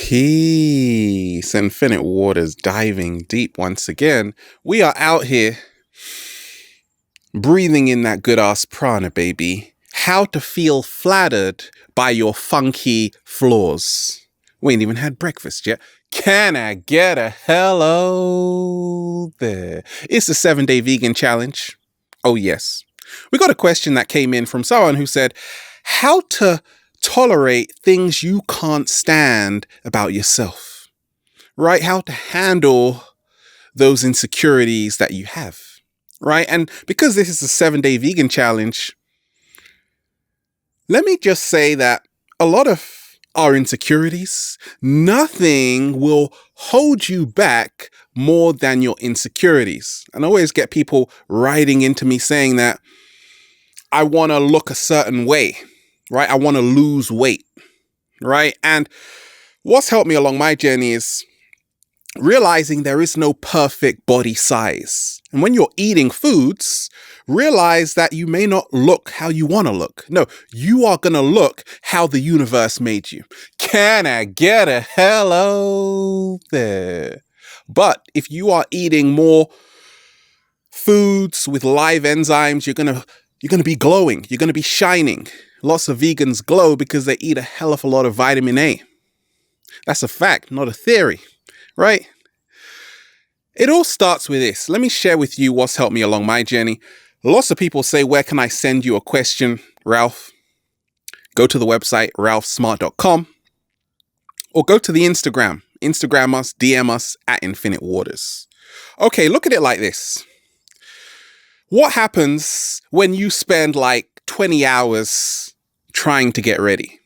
Peace, infinite waters, diving deep once again. We are out here breathing in that good ass prana, baby. How to feel flattered by your funky flaws. We ain't even had breakfast yet. Can I get a hello there? It's the 7-day vegan challenge. Oh, yes. We got a question that came in from someone who said, how to tolerate things you can't stand about yourself, right? How to handle those insecurities that you have, right? And because this is a 7-day vegan challenge, let me just say that a lot of our insecurities, nothing will hold you back more than your insecurities. And I always get people writing into me saying that I want to look a certain way, right? I want to lose weight, right? And what's helped me along my journey is realizing there is no perfect body size. And when you're eating foods, realize that you may not look how you want to look. No, you are going to look how the universe made you. Can I get a hello there? But if you are eating more foods with live enzymes, you're going to be glowing. You're going to be shining. Lots of vegans glow because they eat a hell of a lot of vitamin A. That's a fact, not a theory, right? It all starts with this. Let me share with you what's helped me along my journey. Lots of people say, where can I send you a question, Ralph? Go to the website, ralphsmart.com, or go to the Instagram. Instagram us, DM us at Infinite Waters. Okay, look at it like this. What happens when you spend like 20 hours trying to get ready?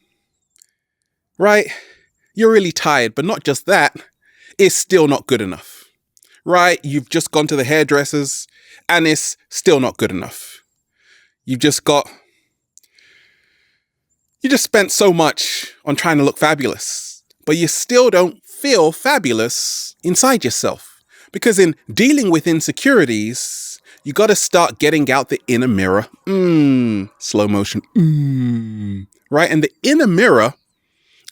Right? You're really tired, but not just that, it's still not good enough. Right? You've just gone to the hairdressers and it's still not good enough. You just spent so much on trying to look fabulous, but you still don't feel fabulous inside yourself. Because in dealing with insecurities, you got to start getting out the inner mirror. Slow motion. Right? And the inner mirror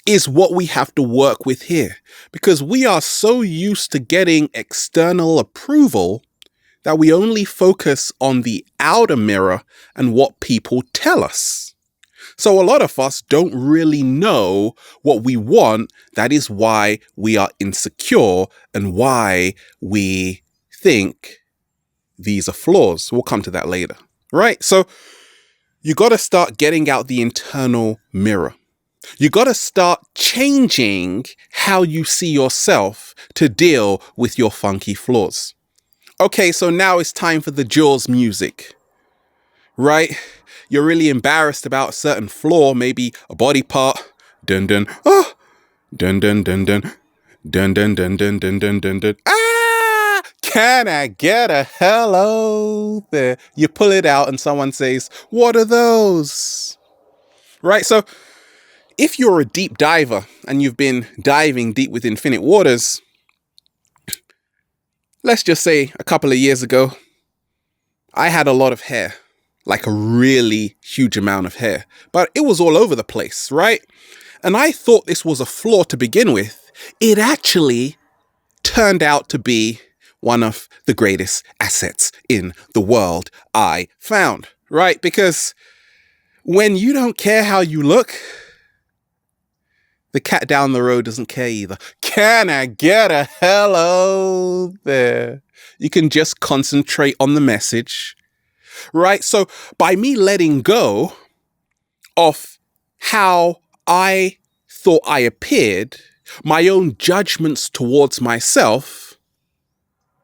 is what we have to work with here, because we are so used to getting external approval that we only focus on the outer mirror and what people tell us. So a lot of us don't really know what we want. That is why we are insecure and why we think these are flaws. We'll come to that later, right? So you got to start getting out the internal mirror. You got to start changing how you see yourself to deal with your funky flaws. Okay, so now it's time for the Jaws music, right? You're really embarrassed about a certain flaw, maybe a body part. Dun dun, oh, dun dun dun dun, dun dun dun dun dun dun dun dun. Ah! Can I get a hello there? You pull it out and someone says, "What are those?" Right? So if you're a deep diver and you've been diving deep with Infinite Waters, let's just say a couple of years ago, I had a lot of hair, like a really huge amount of hair, but it was all over the place, right? And I thought this was a flaw to begin with. It actually turned out to be one of the greatest assets in the world I found, right? Because when you don't care how you look, the cat down the road doesn't care either. Can I get a hello there? You can just concentrate on the message, right? So by me letting go of how I thought I appeared, my own judgments towards myself,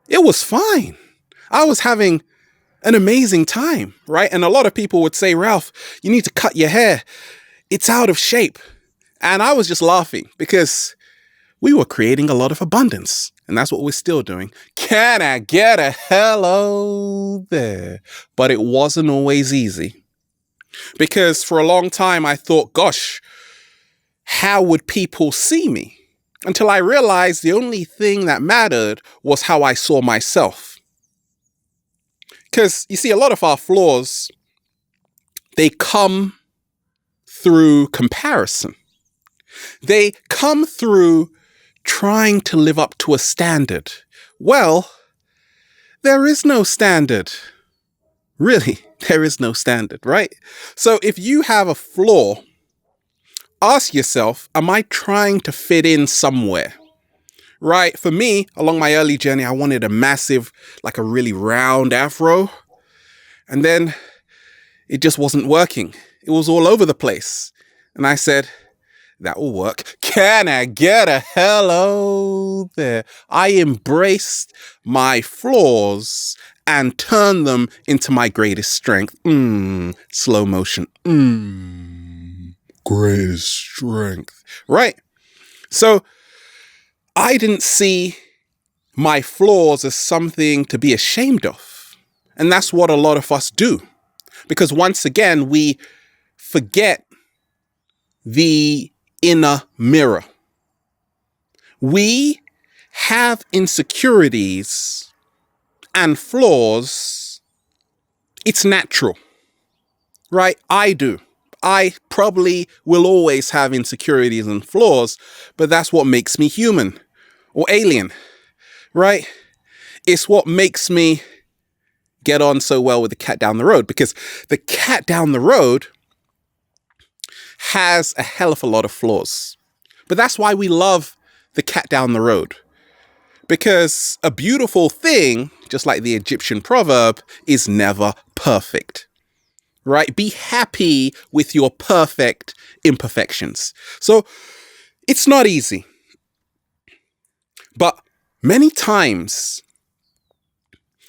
it was fine. I was having an amazing time, right? And a lot of people would say, Ralph, you need to cut your hair. It's out of shape. And I was just laughing because we were creating a lot of abundance. And that's what we're still doing. Can I get a hello there? But it wasn't always easy. Because for a long time, I thought, gosh, how would people see me? Until I realized the only thing that mattered was how I saw myself. Because you see, a lot of our flaws, they come through comparison. They come through trying to live up to a standard. Well, there is no standard. Really, there is no standard, right? So if you have a flaw, ask yourself, am I trying to fit in somewhere? Right? For me, along my early journey, I wanted a massive, like a really round afro. And then it just wasn't working. It was all over the place. And I said, that will work. Can I get a hello there? I embraced my flaws and turned them into my greatest strength. Slow motion. Greatest strength. Right? So I didn't see my flaws as something to be ashamed of. And that's what a lot of us do. Because once again, we forget the inner mirror. We have insecurities and flaws. It's natural, right? I do. I probably will always have insecurities and flaws, but that's what makes me human or alien, right? It's what makes me get on so well with the cat down the road, because the cat down the road has a hell of a lot of flaws. But that's why we love the cat down the road. Because a beautiful thing, just like the Egyptian proverb, is never perfect. Right? Be happy with your perfect imperfections. So it's not easy. But many times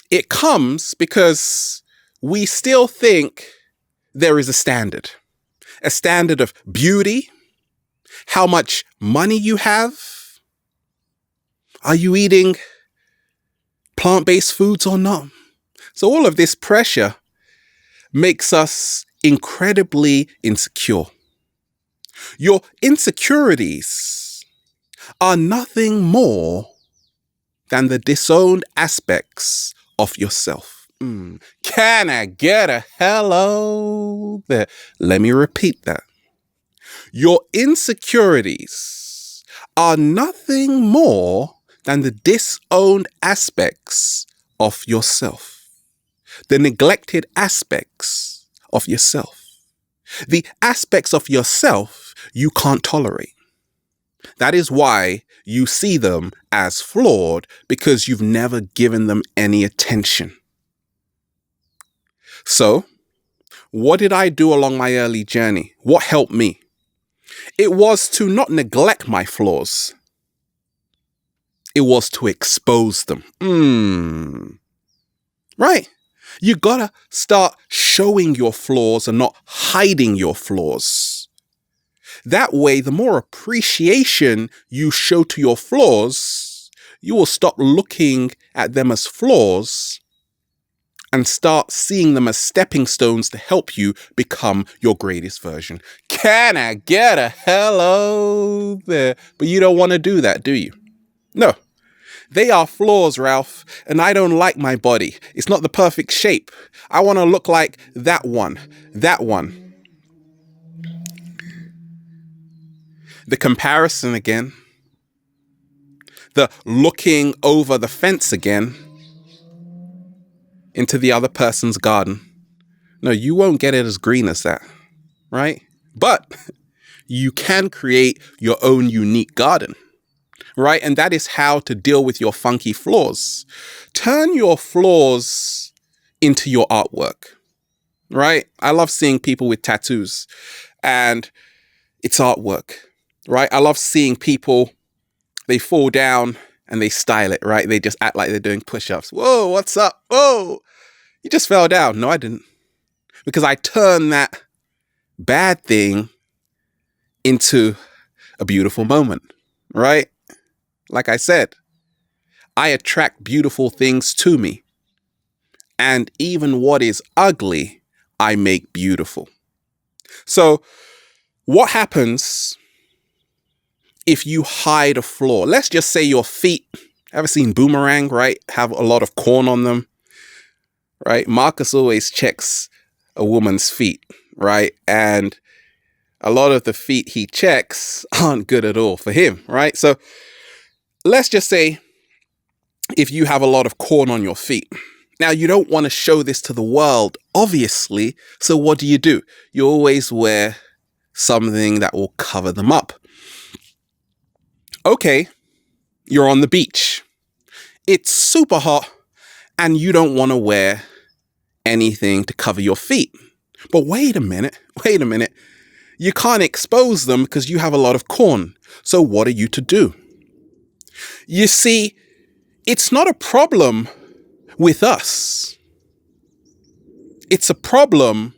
it comes because we still think there is a standard of beauty, how much money you have. Are you eating plant-based foods or not? So all of this pressure makes us incredibly insecure. Your insecurities are nothing more than the disowned aspects of yourself. Can I get a hello there? Let me repeat that. Your insecurities are nothing more than the disowned aspects of yourself, the neglected aspects of yourself, the aspects of yourself you can't tolerate. That is why you see them as flawed, because you've never given them any attention. So, what did I do along my early journey? What helped me? It was to not neglect my flaws. It was to expose them. Right? You gotta start showing your flaws and not hiding your flaws. That way, the more appreciation you show to your flaws, you will stop looking at them as flaws and start seeing them as stepping stones to help you become your greatest version. Can I get a hello there? But you don't want to do that, do you? No. They are flaws, Ralph, and I don't like my body. It's not the perfect shape. I want to look like that one. That one. The comparison again. The looking over the fence again into the other person's garden. No, you won't get it as green as that, right? But you can create your own unique garden. Right? And that is how to deal with your funky flaws. Turn your flaws into your artwork. Right? I love seeing people with tattoos and it's artwork. Right? I love seeing people, they fall down and they style it, right? They just act like they're doing push-ups. Whoa, what's up? Whoa, you just fell down. No, I didn't. Because I turned that bad thing into a beautiful moment, right? Like I said, I attract beautiful things to me. And even what is ugly, I make beautiful. So what happens if you hide a flaw? Let's just say your feet, ever seen Boomerang, right? Have a lot of corn on them, right? Marcus always checks a woman's feet, right? And a lot of the feet he checks aren't good at all for him, right? So let's just say if you have a lot of corn on your feet. Now, you don't want to show this to the world, obviously. So what do? You always wear something that will cover them up. Okay, you're on the beach. It's super hot and you don't want to wear anything to cover your feet. But wait a minute. You can't expose them because you have a lot of corn. So what are you to do? You see, it's not a problem with us. It's a problem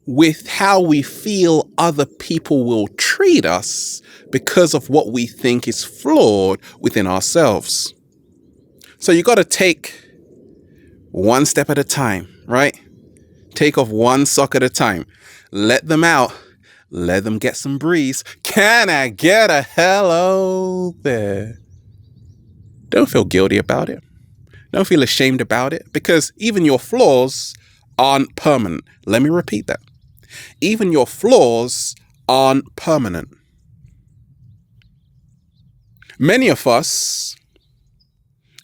with how we feel other people will treat us because of what we think is flawed within ourselves. So you got to take one step at a time, right? Take off one sock at a time. Let them out. Let them get some breeze. Can I get a hello there? Don't feel guilty about it. Don't feel ashamed about it, because even your flaws aren't permanent. Let me repeat that. Even your flaws aren't permanent. Many of us,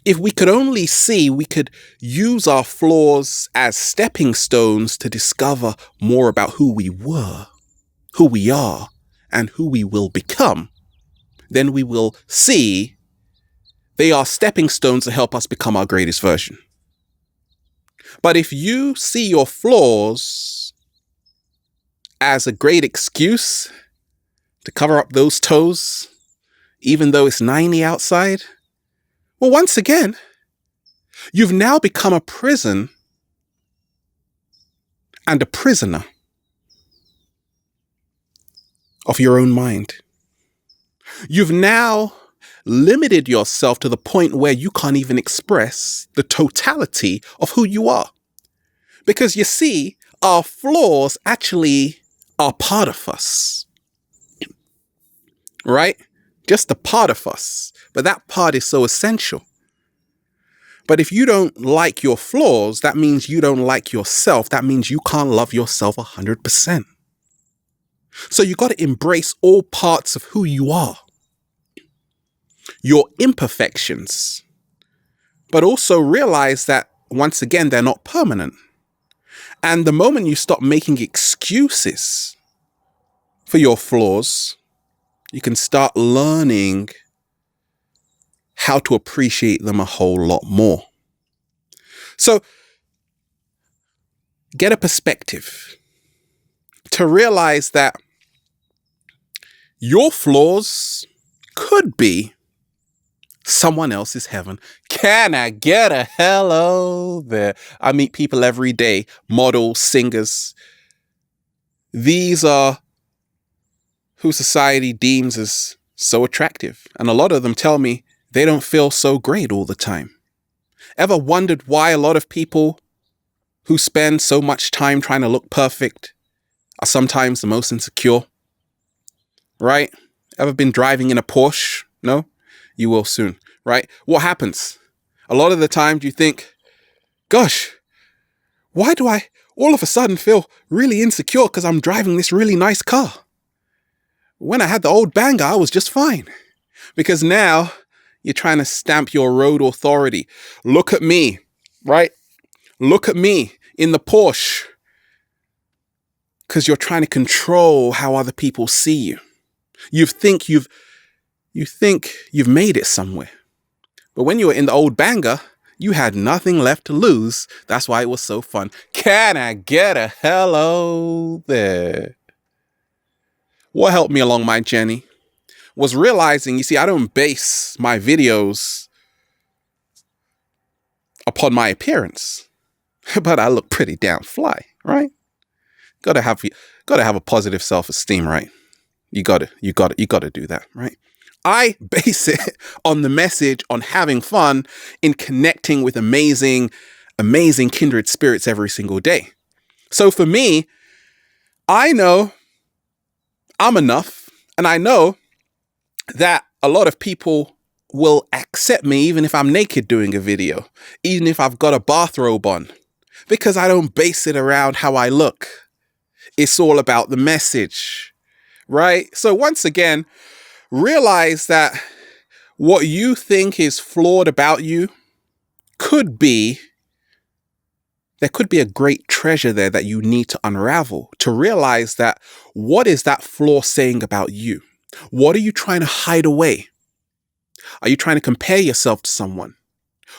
if we could only see, we could use our flaws as stepping stones to discover more about who we were, who we are, and who we will become. Then we will see they are stepping stones to help us become our greatest version. But if you see your flaws as a great excuse to cover up those toes, even though it's 90 outside, well, once again, you've now become a prison and a prisoner of your own mind. You've now limited yourself to the point where you can't even express the totality of who you are. Because you see, our flaws actually are part of us, right? Just a part of us. But that part is so essential. But if you don't like your flaws, that means you don't like yourself. That means you can't love yourself 100%. So you got to embrace all parts of who you are. Your imperfections, but also realize that, once again, they're not permanent. And the moment you stop making excuses for your flaws, you can start learning how to appreciate them a whole lot more. So get a perspective to realize that your flaws could be someone else's heaven. Can I get a hello there? I meet people every day, models, singers. These are who society deems as so attractive. And a lot of them tell me they don't feel so great all the time. Ever wondered why a lot of people who spend so much time trying to look perfect are sometimes the most insecure? Right? Ever been driving in a Porsche? No? You will soon, right? What happens? A lot of the time you think, gosh, why do I all of a sudden feel really insecure because I'm driving this really nice car? When I had the old banger, I was just fine. Because now you're trying to stamp your road authority. Look at me, right? Look at me in the Porsche. Because you're trying to control how other people see you. You think you've made it somewhere. But when you were in the old banger, you had nothing left to lose. That's why it was so fun. Can I get a hello there? What helped me along my journey was realizing, you see, I don't base my videos upon my appearance, but I look pretty damn fly, right? Gotta have a positive self-esteem, right? You gotta do that, right? I base it on the message on having fun in connecting with amazing kindred spirits every single day. So for me, I know I'm enough, and I know that a lot of people will accept me even if I'm naked doing a video, even if I've got a bathrobe on, because I don't base it around how I look. It's all about the message, right? So once again, realize that what you think is flawed about you could be, there could be a great treasure there that you need to unravel to realize that what is that flaw saying about you? What are you trying to hide away? Are you trying to compare yourself to someone?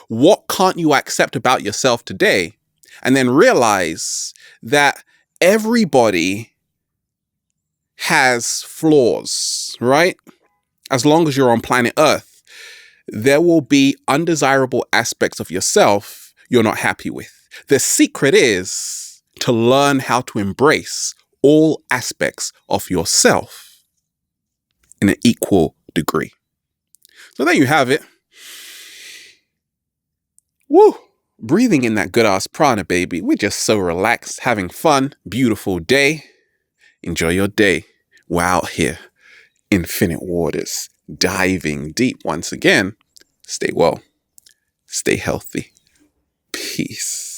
What can't you accept about yourself today? And then realize that everybody has flaws, right? As long as you're on planet Earth, there will be undesirable aspects of yourself you're not happy with. The secret is to learn how to embrace all aspects of yourself in an equal degree. So there you have it. Woo! Breathing in that good ass prana, baby. We're just so relaxed, having fun, beautiful day. Enjoy your day. We're out here, infinite waters, diving deep once again. Stay well. Stay healthy. Peace.